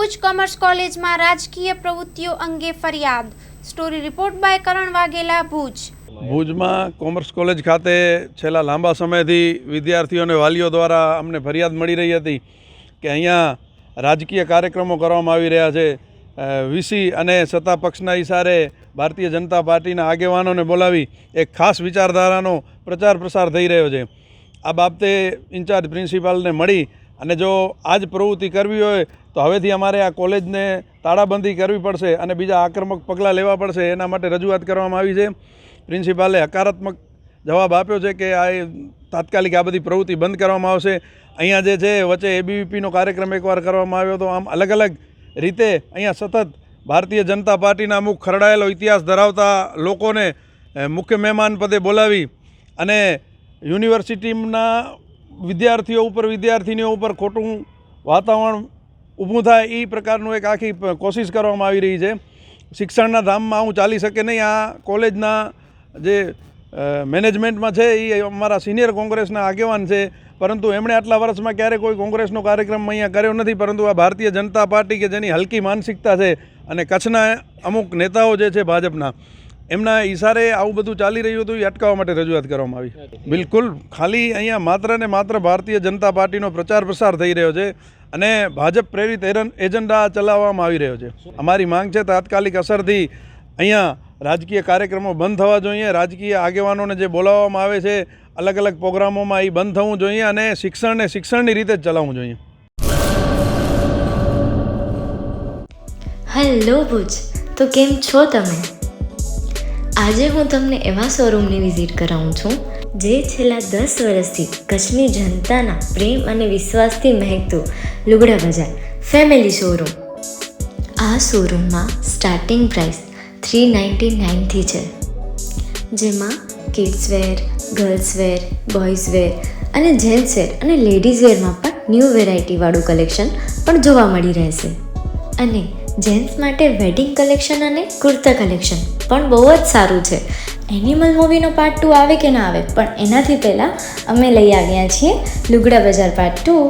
Bhuj commerce કોલેજમાં રાજકીય પ્રવૃત્તિઓ અંગે ફરિયાદ. સ્ટોરી રિપોર્ટ બાય કરણ વાઘેલા, ભુજ. ભુજમાં કોમર્સ કોલેજ ખાતે છેલ્લા લાંબા સમયથી વિદ્યાર્થીઓ અને વાલીઓ દ્વારા અમને ફરિયાદ મળી રહી હતી કે અહીંયા રાજકીય કાર્યક્રમો કરવામાં આવી રહ્યા છે. વીસી અને સત્તા પક્ષના ઇશારે ભારતીય જનતા પાર્ટીના આગેવાનોને બોલાવી એક ખાસ વિચારધારાનો પ્રચાર પ્રસાર થઈ રહ્યો છે. આ બાબતે ઇન્ચાર્જ પ્રિન્સિપાલને મળી અને જો આ જ પ્રવૃત્તિ કરવી હોય તો હવેથી અમારે આ કોલેજને તાળાબંધી કરવી પડશે અને બીજા આક્રમક પગલાં લેવા પડશે. એના માટે રજૂઆત કરવામાં આવી છે. પ્રિન્સિપાલે હકારાત્મક જવાબ આપ્યો છે કે આ તાત્કાલિક આ બધી પ્રવૃત્તિ બંધ કરવામાં આવશે. અહીંયા જે છે વચ્ચે એબીવીપીનો કાર્યક્રમ એકવાર કરવામાં આવ્યો હતો. આમ અલગ અલગ રીતે અહીંયા સતત ભારતીય જનતા પાર્ટીના અમુક ખરડાયેલો ઇતિહાસ ધરાવતા લોકોને મુખ્ય મહેમાન પદે બોલાવી અને યુનિવર્સિટીના વિદ્યાર્થીઓ ઉપર વિદ્યાર્થીનીઓ ઉપર ખોટું વાતાવરણ ઊભું થાય એ પ્રકારનું એક આખી કોશિશ કરવામાં આવી રહી છે. શિક્ષણના ધામમાં આવું ચાલી શકે નહીં. આ કોલેજના જે મેનેજમેન્ટમાં છે એ અમારા સિનિયર કોંગ્રેસના આગેવાન છે, પરંતુ એમણે આટલા વર્ષમાં ક્યારેય કોઈ કોંગ્રેસનો કાર્યક્રમ અહીંયા કર્યો નથી. પરંતુ આ ભારતીય જનતા પાર્ટી કે જેની હલકી માનસિકતા છે અને કચ્છના અમુક નેતાઓ જે છે ભાજપના, એમના ઇશારે આવું બધું ચાલી રહ્યું હતું એ અટકાવવા માટે રજૂઆત કરવામાં આવી. બિલકુલ ખાલી અહીંયા માત્ર ને માત્ર ભારતીય જનતા પાર્ટીનો પ્રચાર પ્રસાર થઈ રહ્યો છે અને ભાજપ પ્રેરિત એજન્ડા ચલાવવામાં આવી રહ્યો છે. અમારી માંગ છે તાત્કાલિક અસરથી અહીંયા રાજકીય કાર્યક્રમો બંધ થવા જોઈએ. રાજકીય આગેવાનોને જે બોલાવવામાં આવે છે અલગ અલગ પ્રોગ્રામોમાં એ બંધ થવું જોઈએ અને શિક્ષણને શિક્ષણની રીતે જ ચલાવવું જોઈએ. હેલો ભુજ, તો કેમ છો તમે? આજે હું તમને એવા શોરૂમની વિઝિટ કરાવું છું જે છેલ્લા 10 વર્ષથી કચ્છની જનતાના પ્રેમ અને વિશ્વાસથી મહેકતું લુગડા બજાર ફેમિલી શોરૂમ. આ શોરૂમમાં સ્ટાર્ટિંગ પ્રાઇસ 399થી છે, જેમાં kids wear, girls wear, boys wear અને જેન્ટ્સ વેર અને લેડીઝ વેરમાં પણ ન્યૂ વેરાયટીવાળું કલેક્શન પણ જોવા મળી રહેશે. અને જેન્ટ્સ માટે વેડિંગ કલેક્શન અને કુર્તા કલેક્શન પણ બહુ જ સારું છે. એનિમલ મૂવીનો પાર્ટ 2 આવે કે ના આવે, પણ એનાથી પહેલાં અમે લઈ આવ્યા છીએ લુગડા બજાર પાર્ટ 2,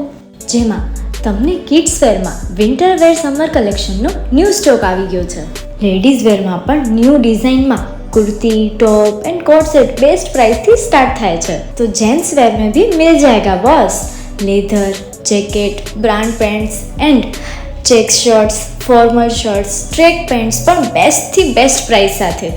જેમાં તમને કિડ્સ વેરમાં વિન્ટર વેર સમર કલેક્શનનો ન્યૂ સ્ટોક આવી ગયો છે. લેડીઝ વેરમાં પણ ન્યૂ ડિઝાઇનમાં kurti, top and coat set best price थी स्टार्ट થાય છે. तो जेंट्स वेयर में भी मिल जाएगा boss. Leather, jacket, brand pants and check shirts, formal shirts, track pants પણ બેસ્ટથી બેસ્ટ પ્રાઇસ સાથે.